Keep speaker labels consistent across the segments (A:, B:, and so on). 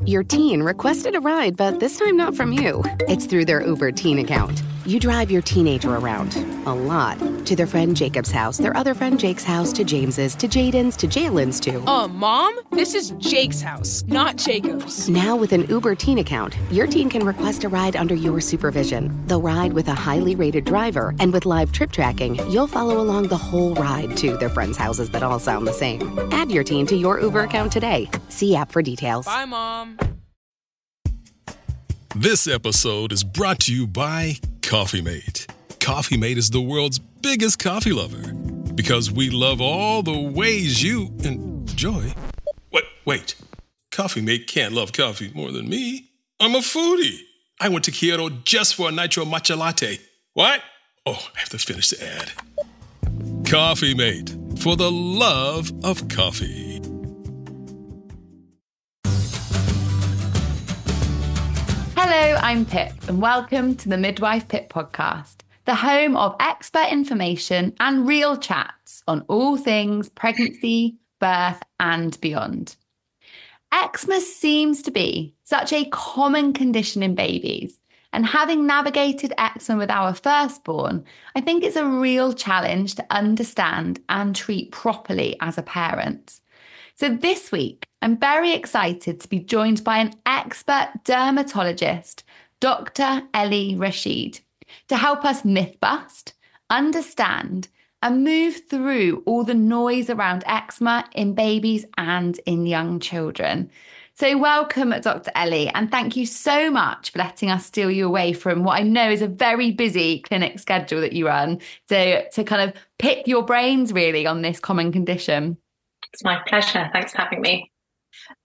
A: Your teen requested a ride, but this time not from you. It's through their Uber teen account. You drive your teenager around, a lot, to their friend Jacob's house, their other friend Jake's house, to James's, to Jaden's, to Jalen's, to...
B: Mom? This is Jake's house, not Jacob's.
A: Now with an Uber teen account, your teen can request a ride under your supervision. They'll ride with a highly rated driver, and with live trip tracking, you'll follow along the whole ride to their friends' houses that all sound the same. Add your teen to your Uber account today. See app for details.
B: Bye, Mom.
C: This episode is brought to you by Coffee Mate. Coffee Mate is the world's biggest coffee lover because we love all the ways you enjoy. Wait. Coffee Mate can't love coffee more than me. I'm a foodie. I went to Kyoto just for a nitro matcha latte. What? Oh, I have to finish the ad. Coffee Mate, for the love of coffee.
D: Hello, I'm Pip, and welcome to the Midwife Pip podcast, the home of expert information and real chats on all things pregnancy, birth, and beyond. Eczema seems to be such a common condition in babies, and having navigated eczema with our firstborn, I think it's a real challenge to understand and treat properly as a parent. So this week, I'm very excited to be joined by an expert dermatologist, Dr Ellie Rashid, to help us myth bust, understand, and move through all the noise around eczema in babies and in young children. So welcome, Dr Ellie, and thank you so much for letting us steal you away from what I know is a very busy clinic schedule that you run, to kind of pick your brains really on this common condition.
E: It's my pleasure. Thanks for having me.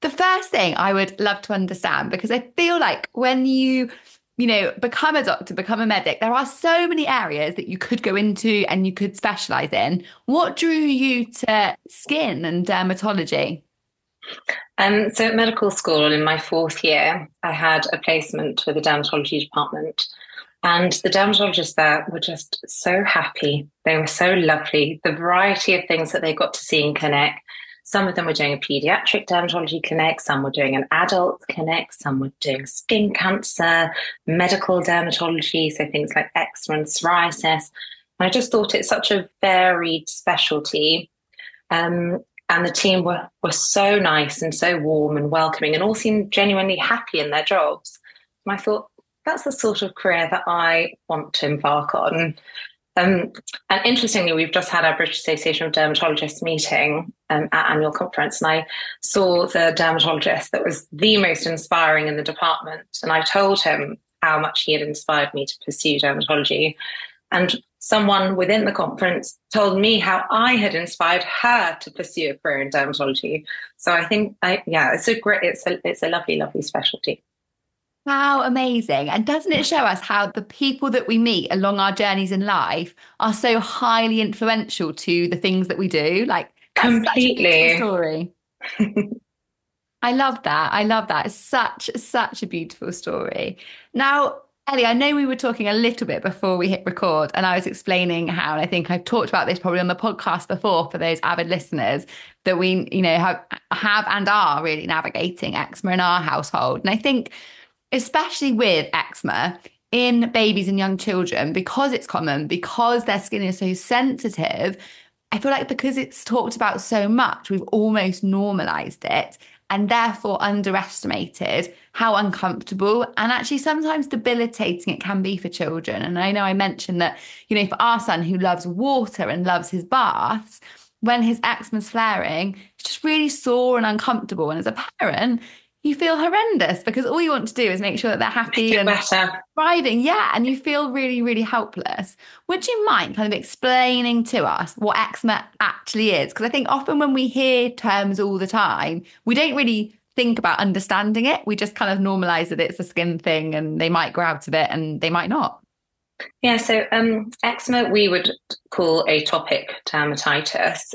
D: The first thing I would love to understand, because I feel like when you become a doctor, become a medic, there are so many areas that you could go into and you could specialise in. What drew you to skin and dermatology?
E: So at medical school in my fourth year, I had a placement with the dermatology department. And the dermatologists there were just so happy. They were so lovely. The variety of things that they got to see in clinic. Some of them were doing a paediatric dermatology clinic. Some were doing an adult clinic. Some were doing skin cancer, medical dermatology, so things like eczema and psoriasis. And I just thought it's such a varied specialty. And the team were so nice and so warm and welcoming and all seemed genuinely happy in their jobs. And I thought, that's the sort of career that I want to embark on. And interestingly, we've just had our British Association of Dermatologists meeting at annual conference, and I saw the dermatologist that was the most inspiring in the department. And I told him how much he had inspired me to pursue dermatology. And someone within the conference told me how I had inspired her to pursue a career in dermatology. So I think, it's a lovely, lovely specialty.
D: How amazing. And doesn't it show us how the people that we meet along our journeys in life are so highly influential to the things that we do? Like,
E: completely.
D: Story. I love that. It's such a beautiful story. Now, Ellie, I know we were talking a little bit before we hit record, and I was explaining how, and I think I've talked about this probably on the podcast before for those avid listeners, that we, have and are really navigating eczema in our household. And I think, especially with eczema in babies and young children, because it's common, because their skin is so sensitive, I feel like because it's talked about so much, we've almost normalised it and therefore underestimated how uncomfortable and actually sometimes debilitating it can be for children. And I know I mentioned that, for our son who loves water and loves his baths, when his eczema's flaring, it's just really sore and uncomfortable. And as a parent, you feel horrendous because all you want to do is make sure that they're happy and thriving. Yeah. And you feel really, really helpless. Would you mind kind of explaining to us what eczema actually is? Because I think often when we hear terms all the time, we don't really think about understanding it. We just kind of normalise that it's a skin thing and they might grow out of it and they might not.
E: Yeah, so eczema we would call atopic dermatitis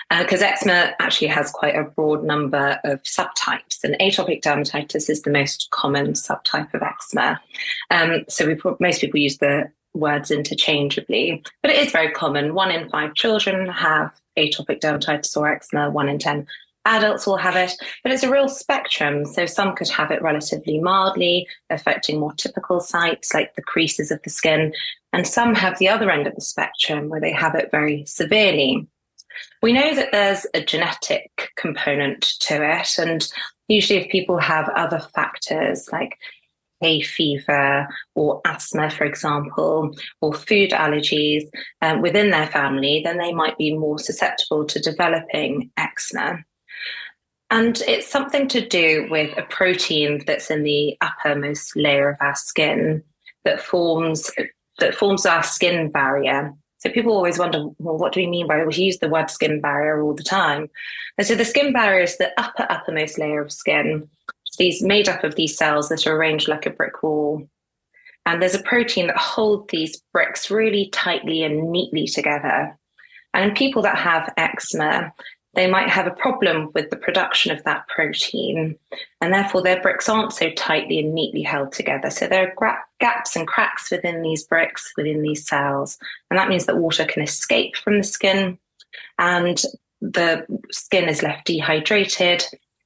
E: because eczema actually has quite a broad number of subtypes, and atopic dermatitis is the most common subtype of eczema. So most people use the words interchangeably, but it is very common. 1 in 5 children have atopic dermatitis or eczema, 1 in 10 Adults will have it, but it's a real spectrum. So some could have it relatively mildly, affecting more typical sites like the creases of the skin. And some have the other end of the spectrum where they have it very severely. We know that there's a genetic component to it. And usually if people have other factors like hay fever or asthma, for example, or food allergies within their family, then they might be more susceptible to developing eczema. And it's something to do with a protein that's in the uppermost layer of our skin that forms our skin barrier. So people always wonder, well, what do we mean by it? We use the word skin barrier all the time. And so the skin barrier is the uppermost layer of skin. It's made up of these cells that are arranged like a brick wall. And there's a protein that holds these bricks really tightly and neatly together. And in people that have eczema, they might have a problem with the production of that protein, and therefore their bricks aren't so tightly and neatly held together. So there are gaps and cracks within these bricks, within these cells, and that means that water can escape from the skin, and the skin is left dehydrated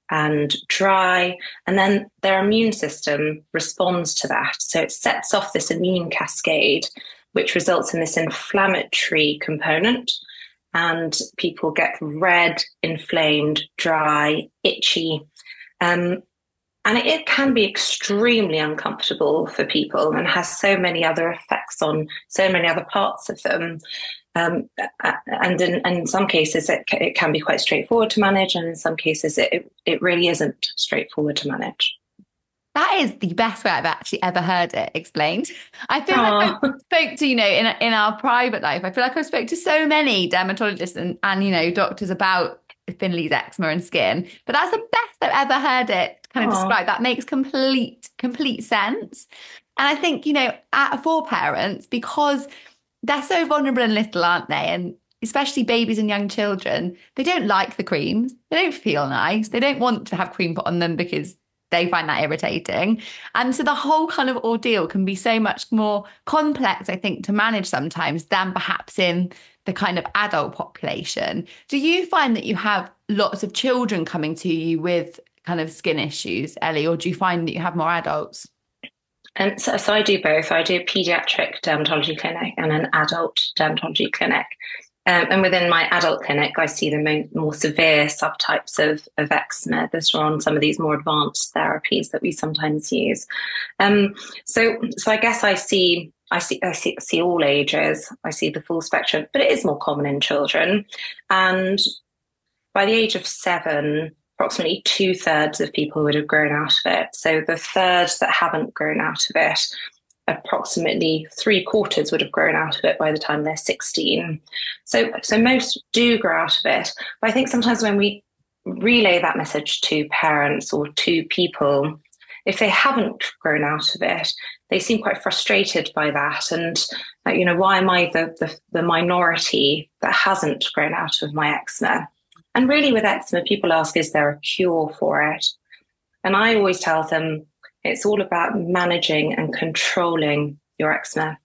E: and dry, and then their immune system responds to that. So it sets off this immune cascade, which results in this inflammatory component. And people get red, inflamed, dry, itchy. And it can be extremely uncomfortable for people and has so many other effects on so many other parts of them. And in some cases, it can be quite straightforward to manage. And in some cases, it really isn't straightforward to manage.
D: That is the best way I've actually ever heard it explained. I feel like I spoke to, in our private life, I feel like I've spoke to so many dermatologists and doctors about Finley's eczema and skin, but that's the best I've ever heard it kind of described. That makes complete sense. And I think, for parents, because they're so vulnerable and little, aren't they? And especially babies and young children, they don't like the creams. They don't feel nice. They don't want to have cream put on them because they find that irritating. And so the whole kind of ordeal can be so much more complex, I think, to manage sometimes than perhaps in the kind of adult population. Do you find that you have lots of children coming to you with kind of skin issues, Ellie, or do you find that you have more adults?
E: And so I do both. I do a pediatric dermatology clinic and an adult dermatology clinic. And within my adult clinic, I see the more severe subtypes of eczema that are on some of these more advanced therapies that we sometimes use. So I guess I see all ages. I see the full spectrum, but it is more common in children. And by the age of 7, approximately 2/3 of people would have grown out of it. So the third that haven't grown out of it, approximately 3/4 would have grown out of it by the time they're 16. So most do grow out of it. But I think sometimes when we relay that message to parents or to people, if they haven't grown out of it, they seem quite frustrated by that. And, why am I the minority that hasn't grown out of my eczema? And really with eczema, people ask, is there a cure for it? And I always tell them, it's all about managing and controlling your eczema.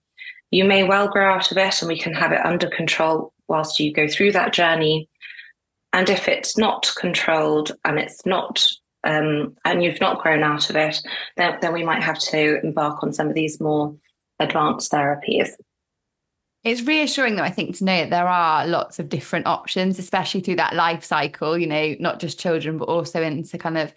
E: You may well grow out of it and we can have it under control whilst you go through that journey. And if it's not controlled and it's not, and you've not grown out of it, then we might have to embark on some of these more advanced therapies.
D: It's reassuring, though, I think, to know that there are lots of different options, especially through that life cycle, not just children, but also into kind of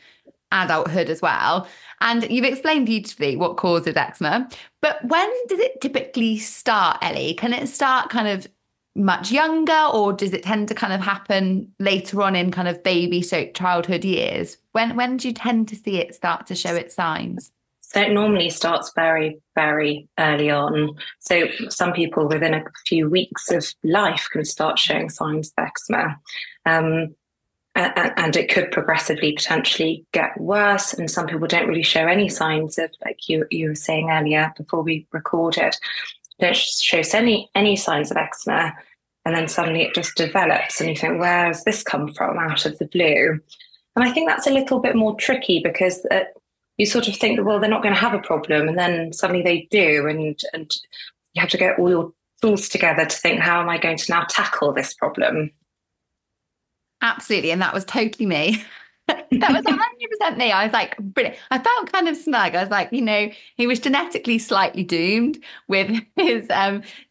D: adulthood as well. And you've explained beautifully what causes eczema, but when does it typically start, Ellie? Can it start kind of much younger, or does it tend to kind of happen later on in kind of baby, so childhood years? When do you tend to see it start to show its signs?
E: So it normally starts very, very early on. So some people within a few weeks of life can start showing signs of eczema. And it could progressively potentially get worse. And some people don't really show any signs of, like you were saying earlier before we recorded, don't show any signs of eczema. And then suddenly it just develops and you think, where has this come from out of the blue? And I think that's a little bit more tricky because you sort of think that, well, they're not going to have a problem. And then suddenly they do. And you have to get all your tools together to think, how am I going to now tackle this problem?
D: Absolutely. And that was totally me. That was 100% me. I was like, brilliant. I felt kind of smug. I was like, he was genetically slightly doomed with his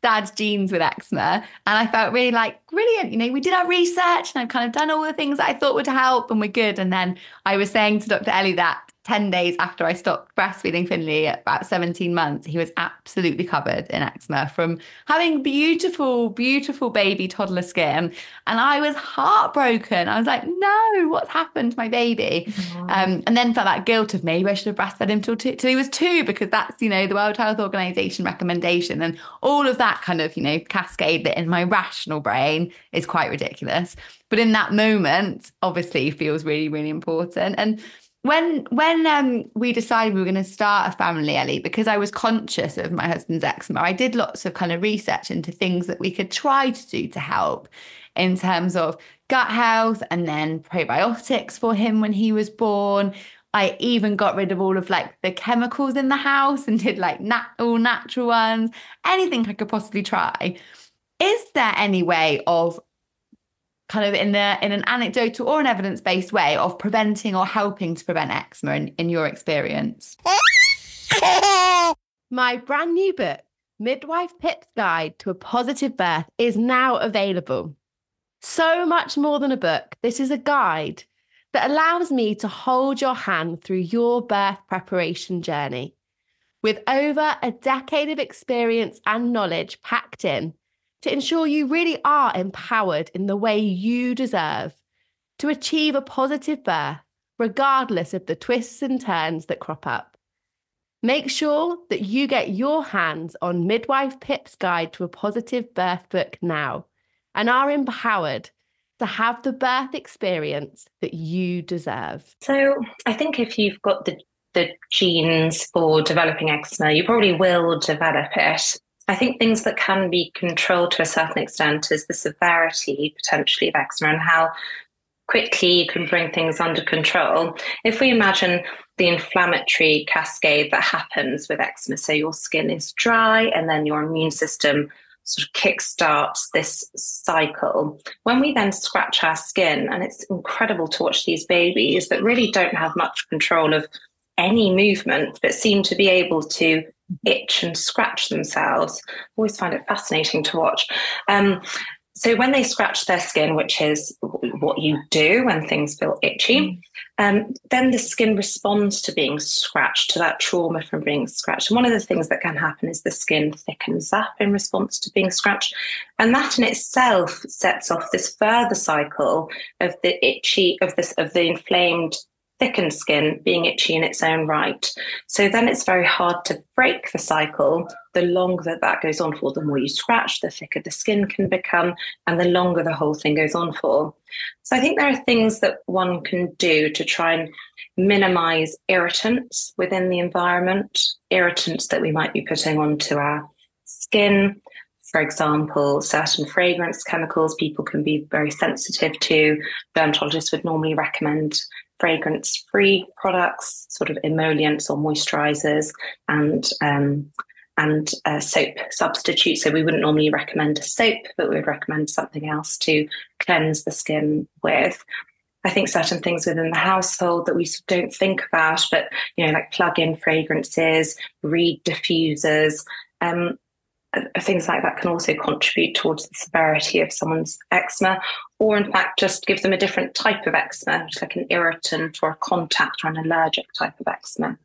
D: dad's genes with eczema. And I felt really like, brilliant. We did our research and I've kind of done all the things that I thought would help and we're good. And then I was saying to Dr. Ellie that 10 days after I stopped breastfeeding Finley at about 17 months, he was absolutely covered in eczema from having beautiful, beautiful baby toddler skin. And I was heartbroken. I was like, no, what's happened to my baby? And then felt that guilt of maybe I should have breastfed him till he was 2, because that's, the World Health Organization recommendation. And all of that kind of, cascade that in my rational brain is quite ridiculous. But in that moment, obviously feels really, really important. And when we decided we were going to start a family, Ellie, because I was conscious of my husband's eczema, I did lots of kind of research into things that we could try to do to help in terms of gut health and then probiotics for him when he was born. I even got rid of all of like the chemicals in the house and did like all natural ones, anything I could possibly try. Is there any way of kind of in an anecdotal or an evidence-based way of preventing or helping to prevent eczema in your experience?
F: My brand new book, Midwife Pip's Guide to a Positive Birth, is now available. So much more than a book, this is a guide that allows me to hold your hand through your birth preparation journey. With over a decade of experience and knowledge packed in, to ensure you really are empowered in the way you deserve to achieve a positive birth, regardless of the twists and turns that crop up. Make sure that you get your hands on Midwife Pip's Guide to a Positive Birth book now and are empowered to have the birth experience that you deserve.
E: So I think if you've got the genes for developing eczema, you probably will develop it. I think things that can be controlled to a certain extent is the severity potentially of eczema and how quickly you can bring things under control. If we imagine the inflammatory cascade that happens with eczema, so your skin is dry and then your immune system sort of kickstarts this cycle. When we then scratch our skin, and it's incredible to watch these babies that really don't have much control of any movement, but seem to be able to itch and scratch themselves. I always find it fascinating to watch. So when they scratch their skin, which is what you do when things feel itchy, then the skin responds to being scratched, to that trauma from being scratched. And one of the things that can happen is the skin thickens up in response to being scratched. And that in itself sets off this further cycle of the inflamed thickened skin being itchy in its own right. So then it's very hard to break the cycle. The longer that goes on for, the more you scratch, the thicker the skin can become, and the longer the whole thing goes on for. So I think there are things that one can do to try and minimize irritants within the environment, irritants that we might be putting onto our skin. For example, certain fragrance chemicals people can be very sensitive to. Dermatologists would normally recommend fragrance-free products, sort of emollients or moisturizers, and soap substitutes. So we wouldn't normally recommend a soap, but we would recommend something else to cleanse the skin with. I think certain things within the household that we don't think about, but like plug-in fragrances, reed diffusers, things like that can also contribute towards the severity of someone's eczema, or in fact just give them a different type of eczema, which is like an irritant or a contact or an allergic type of eczema.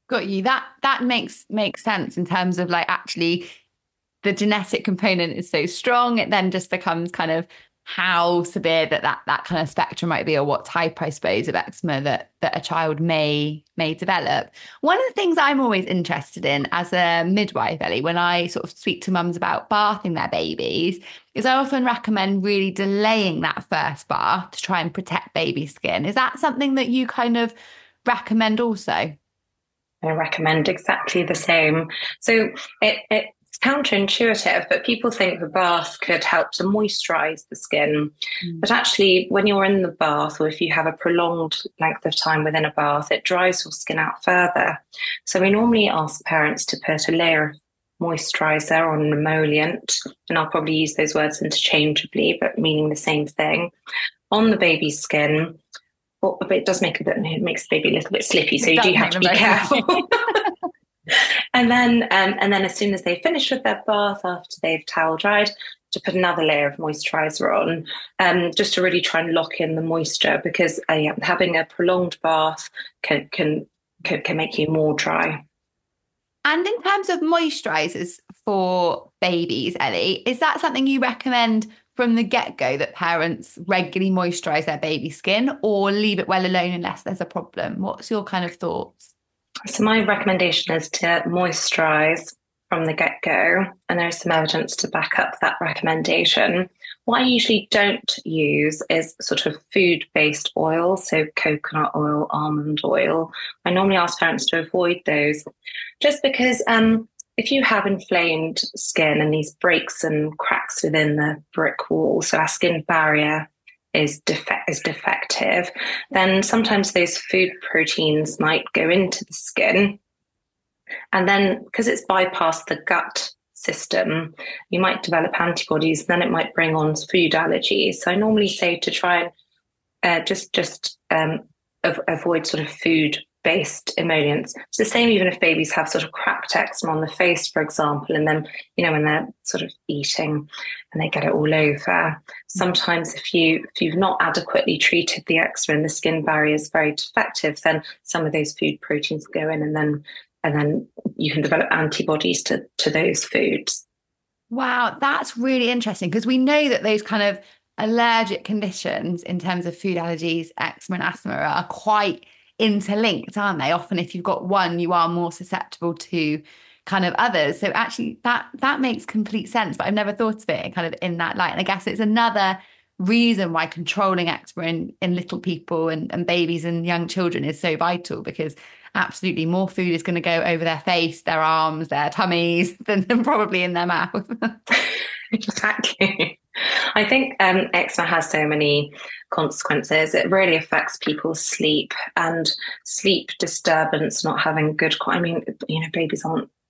D: Got you. That makes sense in terms of like actually the genetic component is so strong, it then just becomes kind of how severe that kind of spectrum might be, or what type, I suppose, of eczema that a child may develop. One of the things I'm always interested in as a midwife, Ellie, when I sort of speak to mums about bathing their babies, is I often recommend really delaying that first bath to try and protect baby skin. Is that something that you kind of recommend also?
E: I recommend exactly the same. So it's counterintuitive, but people think the bath could help to moisturize the skin. But actually, when you're in the bath, or if you have a prolonged length of time within a bath, it dries your skin out further. So we normally ask parents to put a layer of moisturizer or an emollient, and I'll probably use those words interchangeably, but meaning the same thing, on the baby's skin. But it does make it makes the baby a little bit slippy, so you do have to be careful. And then as soon as they finish with their bath, after they've towel dried, to put another layer of moisturizer on, just to really try and lock in the moisture, because having a prolonged bath can make you more dry.
D: And in terms of moisturizers for babies, Ellie, is that something you recommend from the get-go, that parents regularly moisturize their baby skin, or leave it well alone unless there's a problem? What's your kind of thoughts?
E: So my recommendation is to moisturize from the get-go, and there's some evidence to back up that recommendation. What I usually don't use is sort of food-based oil, so coconut oil, almond oil. I normally ask parents to avoid those, just because if you have inflamed skin and these breaks and cracks within the brick wall, so our skin barrier is defective, then sometimes those food proteins might go into the skin. And then because it's bypassed the gut system, you might develop antibodies, and then it might bring on food allergies. So I normally say to try and avoid sort of food-based emollients. It's the same even if babies have sort of cracked eczema on the face, for example, and then, when they're sort of eating and they get it all over. Sometimes if you've not adequately treated the eczema and the skin barrier is very defective, then some of those food proteins go in, and then you can develop antibodies to those foods.
D: Wow, that's really interesting, because we know that those kind of allergic conditions in terms of food allergies, eczema and asthma are quite interlinked, aren't they? Often if you've got one, you are more susceptible to kind of others. So actually that makes complete sense, but I've never thought of it kind of in that light. And I guess it's another reason why controlling eczema in little people and babies and young children is so vital, because absolutely more food is going to go over their face, their arms, their tummies than probably in their mouth.
E: Exactly. I think eczema has so many consequences. It really affects people's sleep, and sleep disturbance, not having good, babies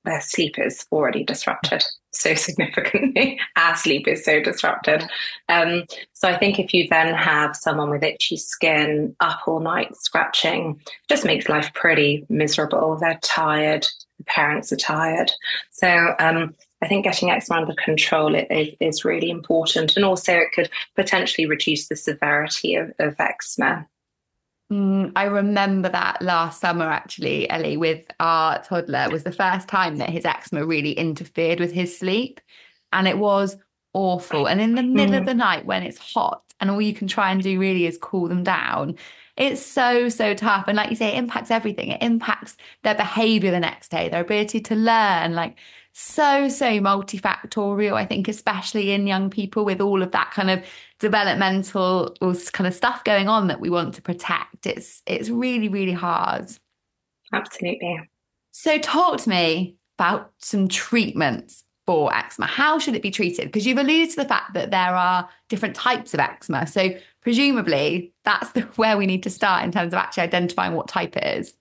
E: their sleep is already disrupted so significantly. Our sleep is so disrupted. So I think if you then have someone with itchy skin, up all night scratching, just makes life pretty miserable. They're tired. The parents are tired. So I think getting eczema under control is really important. And also it could potentially reduce the severity of eczema.
D: I remember that last summer, actually, Ellie, with our toddler, was the first time that his eczema really interfered with his sleep. And it was awful. And in the middle of the night when it's hot and all you can try and do really is cool them down, it's so, so tough. And like you say, it impacts everything. It impacts their behavior the next day, their ability to learn, so multifactorial, I think, especially in young people with all of that kind of developmental kind of stuff going on that we want to protect. It's really, really hard.
E: Absolutely.
D: So talk to me about some treatments for eczema. How should it be treated? Because you've alluded to the fact that there are different types of eczema. So presumably that's where we need to start in terms of actually identifying what type it is.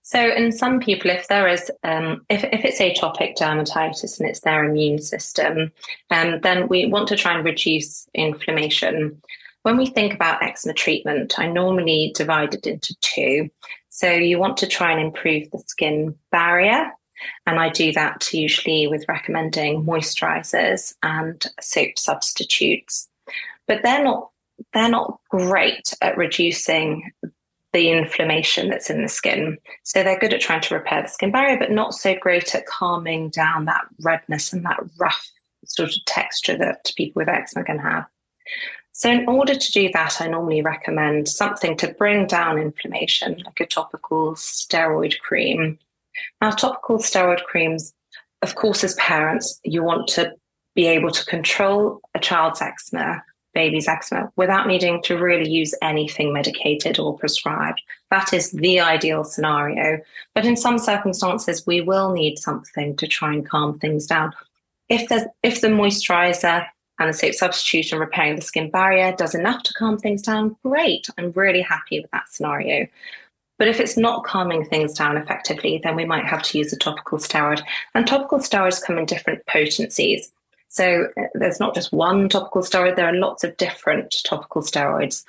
E: So in some people, if there is, if it's atopic dermatitis and it's their immune system, then we want to try and reduce inflammation. When we think about eczema treatment, I normally divide it into two. So you want to try and improve the skin barrier. And I do that usually with recommending moisturizers and soap substitutes. But they're not great at reducing the inflammation that's in the skin. So they're good at trying to repair the skin barrier, but not so great at calming down that redness and that rough sort of texture that people with eczema can have. So in order to do that, I normally recommend something to bring down inflammation, like a topical steroid cream. Now, topical steroid creams, of course, as parents, you want to be able to control a child's eczema, baby's eczema, without needing to really use anything medicated or prescribed. That is the ideal scenario. But in some circumstances, we will need something to try and calm things down. If the moisturizer and the soap substitute and repairing the skin barrier does enough to calm things down, great. I'm really happy with that scenario. But if it's not calming things down effectively, then we might have to use a topical steroid. And topical steroids come in different potencies. So there's not just one topical steroid, there are lots of different topical steroids.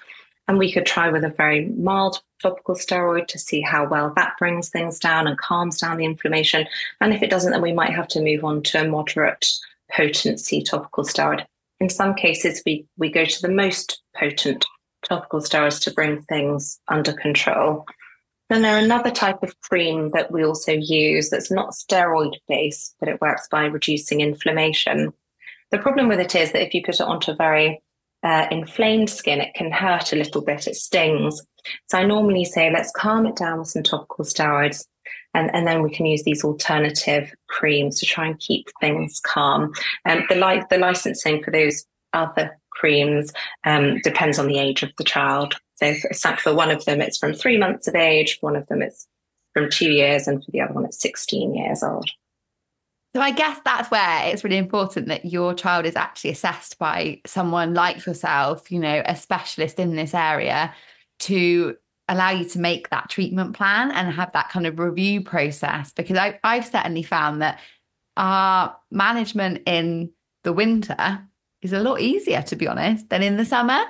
E: And we could try with a very mild topical steroid to see how well that brings things down and calms down the inflammation. And if it doesn't, then we might have to move on to a moderate potency topical steroid. In some cases, we go to the most potent topical steroids to bring things under control. Then there are another type of cream that we also use that's not steroid-based, but it works by reducing inflammation. The problem with it is that if you put it onto very inflamed skin, it can hurt a little bit, it stings. So I normally say, let's calm it down with some topical steroids, and then we can use these alternative creams to try and keep things calm. And the licensing for those other creams depends on the age of the child. So for one of them, it's from 3 months of age, one of them it's from 2 years, and for the other one, it's 16 years old.
D: So I guess that's where it's really important that your child is actually assessed by someone like yourself, a specialist in this area, to allow you to make that treatment plan and have that kind of review process. Because I've certainly found that our management in the winter is a lot easier, to be honest, than in the summer.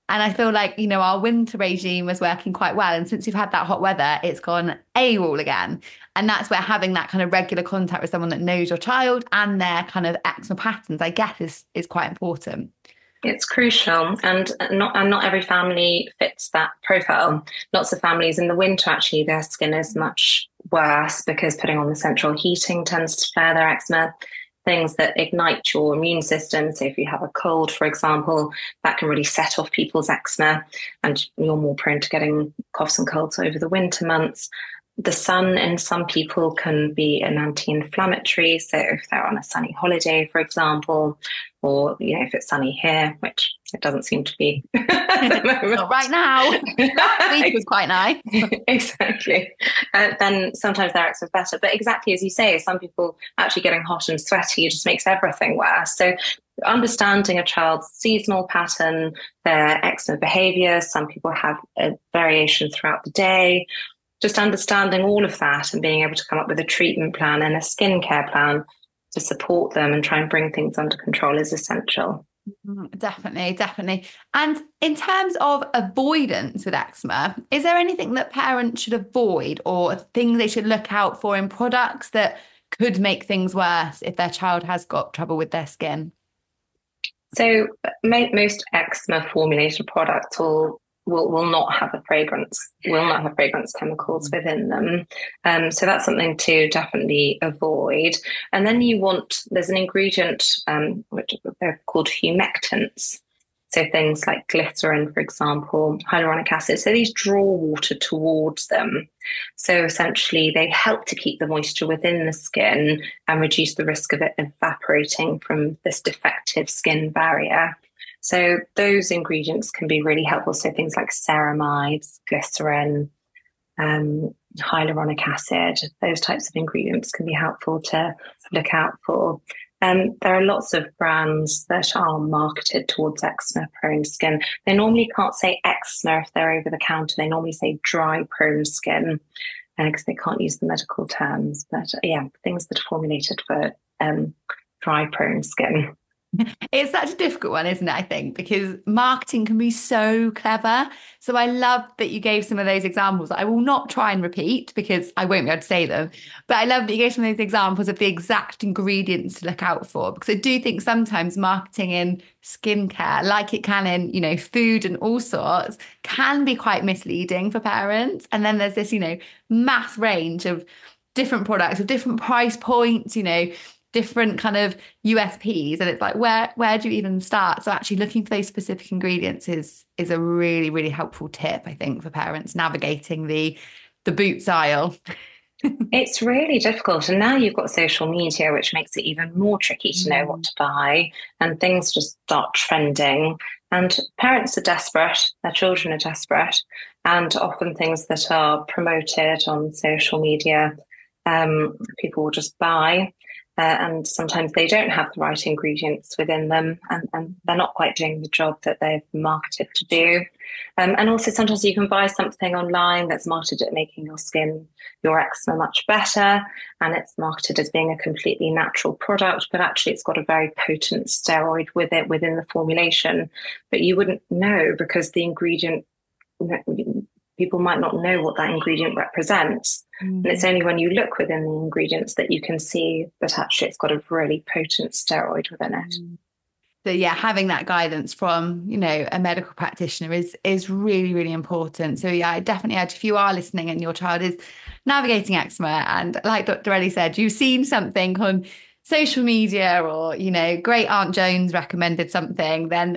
D: And I feel like, our winter regime was working quite well. And since we've had that hot weather, it's gone AWOL again. And that's where having that kind of regular contact with someone that knows your child and their kind of eczema patterns, I guess, is quite important.
E: It's crucial, and not every family fits that profile. Lots of families in the winter, actually, their skin is much worse because putting on the central heating tends to flare their eczema. Things that ignite your immune system. So if you have a cold, for example, that can really set off people's eczema, and you're more prone to getting coughs and colds over the winter months. The sun in some people can be an anti-inflammatory. So if they're on a sunny holiday, for example, or if it's sunny here, which it doesn't seem to be at the moment.
D: Not right now. Last week was quite nice.
E: Exactly. Then sometimes their eczema is better. But exactly as you say, some people actually getting hot and sweaty just makes everything worse. So understanding a child's seasonal pattern, their eczema behaviour, some people have a variation throughout the day. Just understanding all of that and being able to come up with a treatment plan and a skincare plan to support them and try and bring things under control is essential.
D: Definitely. And in terms of avoidance with eczema, is there anything that parents should avoid or things they should look out for in products that could make things worse if their child has got trouble with their skin?
E: So most eczema formulated products will not have a fragrance, will not have fragrance chemicals within them. So that's something to definitely avoid. And then there's an ingredient, which they're called humectants. So things like glycerin, for example, hyaluronic acid. So these draw water towards them. So essentially they help to keep the moisture within the skin and reduce the risk of it evaporating from this defective skin barrier. So those ingredients can be really helpful. So things like ceramides, glycerin, hyaluronic acid, those types of ingredients can be helpful to look out for. There are lots of brands that are marketed towards eczema-prone skin. They normally can't say eczema if they're over the counter. They normally say dry-prone skin because they can't use the medical terms. But things that are formulated for dry-prone skin.
D: It's such a difficult one, isn't it, I think, because marketing can be so clever. So I love that you gave some of those examples. I will not try and repeat because I won't be able to say them. But I love that you gave some of those examples of the exact ingredients to look out for, because I do think sometimes marketing in skincare, like it can in, food and all sorts, can be quite misleading for parents. And then there's this, mass range of different products with different price points, different kind of USPs, and it's like where do you even start? So actually looking for those specific ingredients is a really, really helpful tip, I think, for parents navigating the Boots aisle.
E: It's really difficult, and now you've got social media, which makes it even more tricky to know what to buy, and things just start trending, and parents are desperate, their children are desperate, and often things that are promoted on social media, people will just buy. and sometimes they don't have the right ingredients within them, and they're not quite doing the job that they've marketed to do. And also sometimes you can buy something online that's marketed at making your skin, your eczema much better, and it's marketed as being a completely natural product, but actually it's got a very potent steroid with it within the formulation. But you wouldn't know because the ingredient, people might not know what that ingredient represents. And it's only when you look within the ingredients that you can see that actually it's got a really potent steroid within it.
D: So yeah, having that guidance from, a medical practitioner is really, really important. So yeah, I definitely urge, if you are listening and your child is navigating eczema, and like Dr. Ellie said, you've seen something on social media or, great Aunt Jones recommended something, then,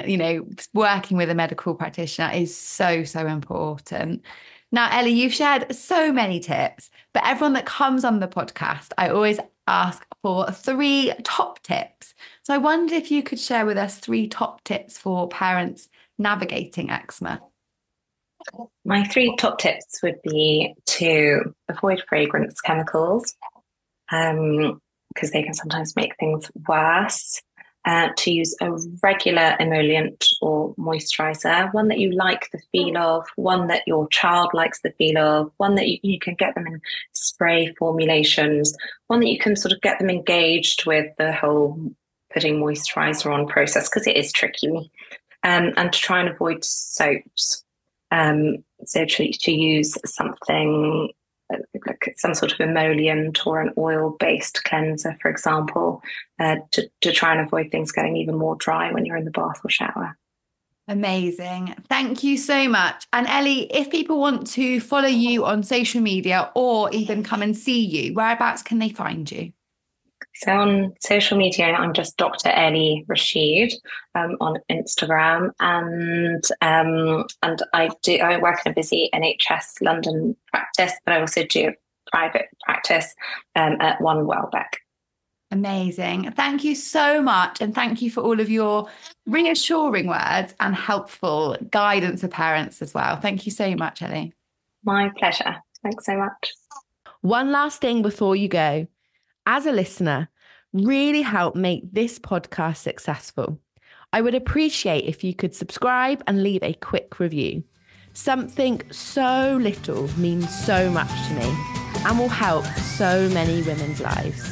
D: working with a medical practitioner is so, so important. Now, Ellie, you've shared so many tips, but everyone that comes on the podcast, I always ask for 3 top tips. So I wondered if you could share with us 3 top tips for parents navigating eczema.
E: My 3 top tips would be to avoid fragrance chemicals, because they can sometimes make things worse. To use a regular emollient or moisturizer, one that you like the feel of, one that your child likes the feel of, one that you can get them in spray formulations, one that you can sort of get them engaged with the whole putting moisturizer on process, because it is tricky, and to try and avoid soaps. So to use something like some sort of emollient or an oil-based cleanser, for example, to try and avoid things getting even more dry when you're in the bath or shower.
D: Amazing. Thank you so much. And Ellie, if people want to follow you on social media or even come and see you, whereabouts can they find you?
E: So on social media, I'm just Dr. Ellie Rashid on Instagram, and I work in a busy NHS London practice, but I also do private practice at One Welbeck.
D: Amazing. Thank you so much, and thank you for all of your reassuring words and helpful guidance for parents as well. Thank you so much, Ellie.
E: My pleasure. Thanks so much.
F: One last thing before you go. As a listener, really help make this podcast successful. I would appreciate if you could subscribe and leave a quick review. Something so little means so much to me and will help so many women's lives.